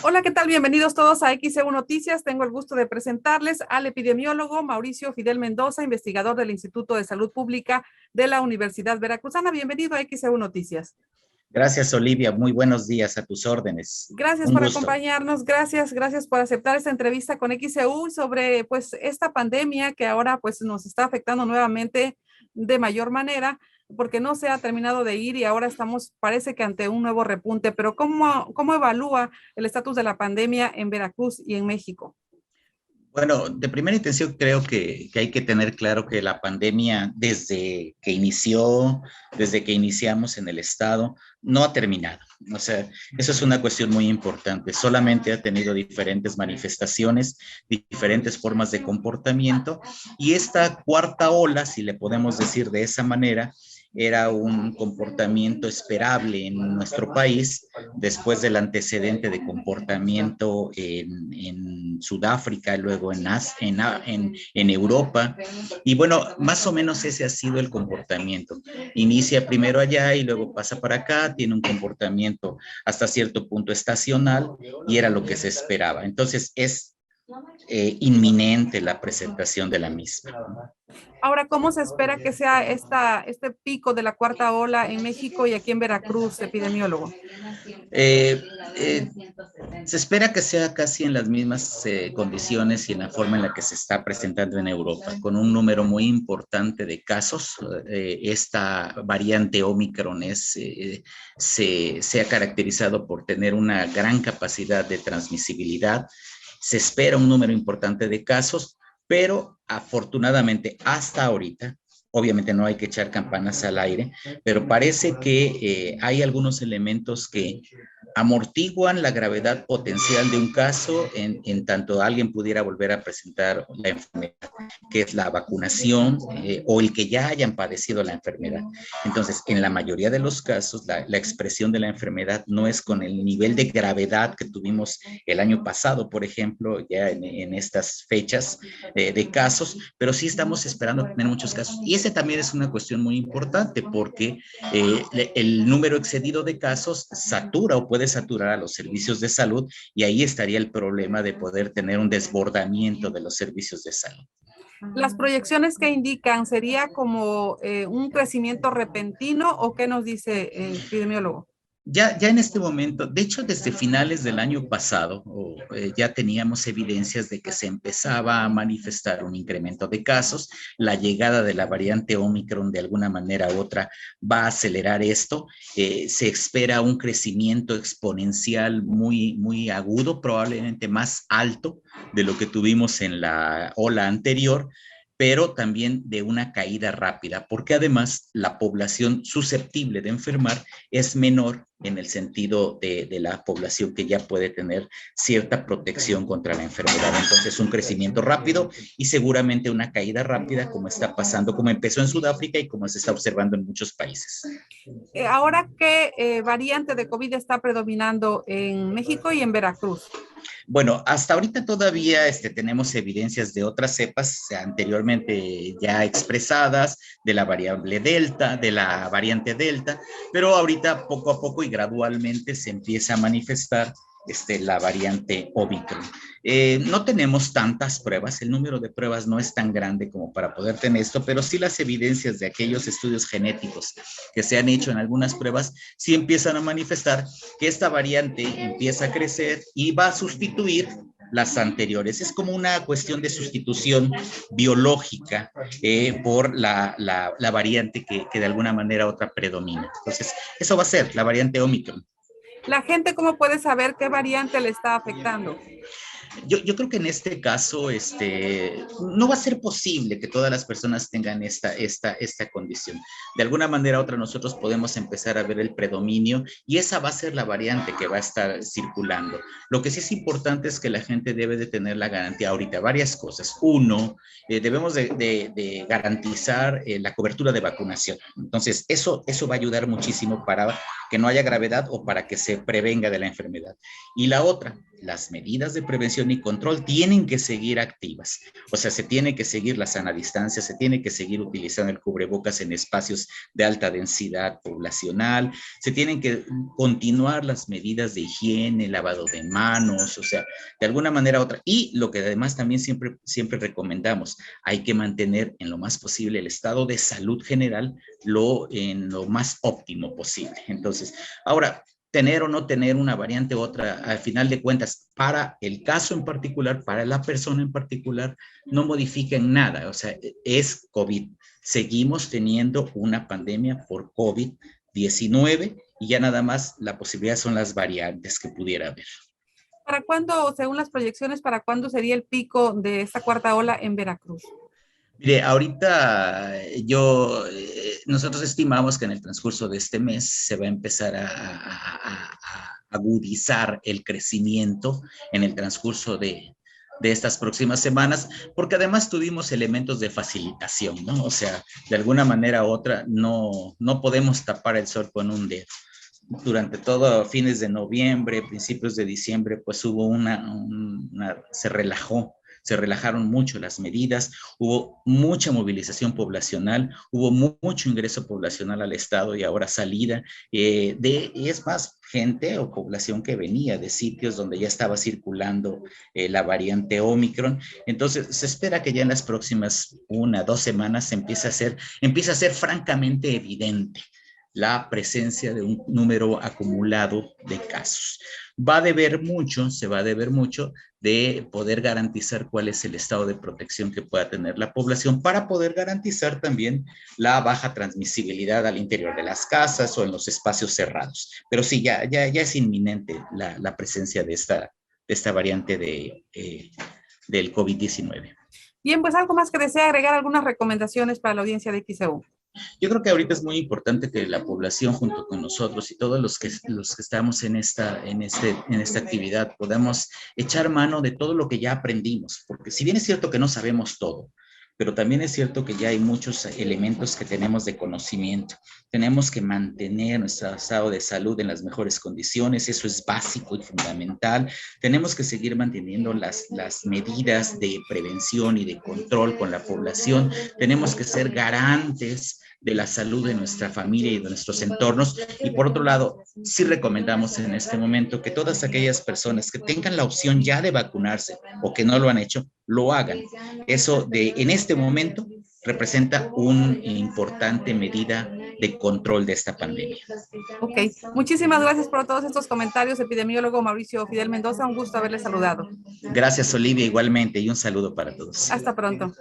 Hola, ¿qué tal? Bienvenidos todos a XEU Noticias. Tengo el gusto de presentarles al epidemiólogo Mauricio Fidel Mendoza, investigador del Instituto de Salud Pública de la Universidad Veracruzana. Bienvenido a XEU Noticias. Gracias, Olivia. Muy buenos días, a tus órdenes. Gracias Un por gusto. acompañarnos, gracias por aceptar esta entrevista con XEU sobre pues esta pandemia que ahora pues nos está afectando nuevamente de mayor manera, porque no se ha terminado de ir y ahora estamos, parece que ante un nuevo repunte, pero ¿cómo evalúa el estatus de la pandemia en Veracruz y en México? Bueno, de primera intención creo que hay que tener claro que la pandemia desde que iniciamos en el estado, no ha terminado. O sea, eso es una cuestión muy importante. Solamente ha tenido diferentes manifestaciones, diferentes formas de comportamiento y esta cuarta ola, si le podemos decir de esa manera, era un comportamiento esperable en nuestro país después del antecedente de comportamiento en Sudáfrica, luego en Europa. Y bueno, más o menos ese ha sido el comportamiento. Inicia primero allá y luego pasa para acá, tiene un comportamiento hasta cierto punto estacional y era lo que se esperaba. Entonces es inminente la presentación de la misma. Ahora, ¿cómo se espera que sea este pico de la cuarta ola en México y aquí en Veracruz, epidemiólogo? Eh, eh, Se espera que sea casi en las mismas condiciones y en la forma en la que se está presentando en Europa, con un número muy importante de casos. Esta variante Omicron se ha caracterizado por tener una gran capacidad de transmisibilidad. Se espera un número importante de casos, pero afortunadamente hasta ahorita, obviamente no hay que echar campanas al aire, pero parece que hay algunos elementos que amortiguan la gravedad potencial de un caso en tanto alguien pudiera volver a presentar la enfermedad, que es la vacunación o el que ya hayan padecido la enfermedad. Entonces, en la mayoría de los casos, la expresión de la enfermedad no es con el nivel de gravedad que tuvimos el año pasado, por ejemplo, ya en estas fechas de casos, pero sí estamos esperando tener muchos casos. Y ese también es una cuestión muy importante porque el número excedido de casos satura o puede saturar a los servicios de salud y ahí estaría el problema de poder tener un desbordamiento de los servicios de salud. Las proyecciones que indican, ¿sería como un crecimiento repentino o qué nos dice el epidemiólogo? Ya en este momento, de hecho desde finales del año pasado, ya teníamos evidencias de que se empezaba a manifestar un incremento de casos. La llegada de la variante Omicron de alguna manera u otra va a acelerar esto. Se espera un crecimiento exponencial muy agudo, probablemente más alto de lo que tuvimos en la ola anterior, pero también de una caída rápida, porque además la población susceptible de enfermar es menor en el sentido de la población que ya puede tener cierta protección contra la enfermedad. Entonces, un crecimiento rápido y seguramente una caída rápida, como está pasando, como empezó en Sudáfrica y como se está observando en muchos países. Ahora, ¿qué variante de COVID está predominando en México y en Veracruz? Bueno, hasta ahorita todavía tenemos evidencias de otras cepas anteriormente ya expresadas, de la variable Delta, de la variante Delta, pero ahorita poco a poco y gradualmente se empieza a manifestar la variante Omicron. No tenemos tantas pruebas, el número de pruebas no es tan grande como para poder tener esto, pero sí las evidencias de aquellos estudios genéticos que se han hecho en algunas pruebas, sí empiezan a manifestar que esta variante empieza a crecer y va a sustituir las anteriores. Es como una cuestión de sustitución biológica por la variante que de alguna manera u otra predomina. Entonces, eso va a ser la variante Omicron. La gente, ¿cómo puede saber qué variante le está afectando? Yo creo que en este caso no va a ser posible que todas las personas tengan esta condición. De alguna manera u otra nosotros podemos empezar a ver el predominio y esa va a ser la variante que va a estar circulando. Lo que sí es importante es que la gente debe de tener la garantía ahorita, varias cosas. Uno, debemos de garantizar la cobertura de vacunación. Entonces, eso va a ayudar muchísimo para que no haya gravedad o para que se prevenga de la enfermedad. Y la otra, las medidas de prevención y control tienen que seguir activas. O sea, se tiene que seguir la sana distancia, se tiene que seguir utilizando el cubrebocas en espacios de alta densidad poblacional, se tienen que continuar las medidas de higiene, lavado de manos, o sea, de alguna manera u otra. Y lo que además también siempre recomendamos, hay que mantener en lo más posible el estado de salud general en lo más óptimo posible. Entonces, ahora, tener o no tener una variante u otra, al final de cuentas, para el caso en particular, para la persona en particular, no modifica en nada. O sea, es COVID. Seguimos teniendo una pandemia por COVID-19 y ya nada más la posibilidad son las variantes que pudiera haber. ¿Para cuándo, según las proyecciones, para cuándo sería el pico de esta cuarta ola en Veracruz? Mire, ahorita nosotros estimamos que en el transcurso de este mes se va a empezar a agudizar el crecimiento en el transcurso de estas próximas semanas, porque además tuvimos elementos de facilitación, ¿no? O sea, de alguna manera u otra, no podemos tapar el sol con un dedo. Durante todo fines de noviembre, principios de diciembre, pues hubo se relajaron mucho las medidas, hubo mucha movilización poblacional, hubo mucho ingreso poblacional al estado y ahora salida y es más gente o población que venía de sitios donde ya estaba circulando la variante Omicron. Entonces se espera que ya en las próximas 1-2 semanas empiece a ser francamente evidente la presencia de un número acumulado de casos. Se va a deber mucho de poder garantizar cuál es el estado de protección que pueda tener la población para poder garantizar también la baja transmisibilidad al interior de las casas o en los espacios cerrados. Pero sí, ya es inminente la presencia de esta variante del COVID-19. Bien, pues algo más que desea agregar, algunas recomendaciones para la audiencia de XEU. Yo creo que ahorita es muy importante que la población junto con nosotros y todos los que estamos en esta actividad podamos echar mano de todo lo que ya aprendimos, porque si bien es cierto que no sabemos todo, pero también es cierto que ya hay muchos elementos que tenemos de conocimiento. Tenemos que mantener nuestro estado de salud en las mejores condiciones, eso es básico y fundamental. Tenemos que seguir manteniendo las medidas de prevención y de control con la población. Tenemos que ser garantes de la salud de nuestra familia y de nuestros entornos. Y por otro lado, sí recomendamos en este momento que todas aquellas personas que tengan la opción ya de vacunarse o que no lo han hecho, lo hagan. Eso en este momento representa una importante medida de control de esta pandemia. Ok, muchísimas gracias por todos estos comentarios, epidemiólogo Mauricio Fidel Mendoza, un gusto haberle saludado. Gracias, Olivia, igualmente, y un saludo para todos. Hasta pronto.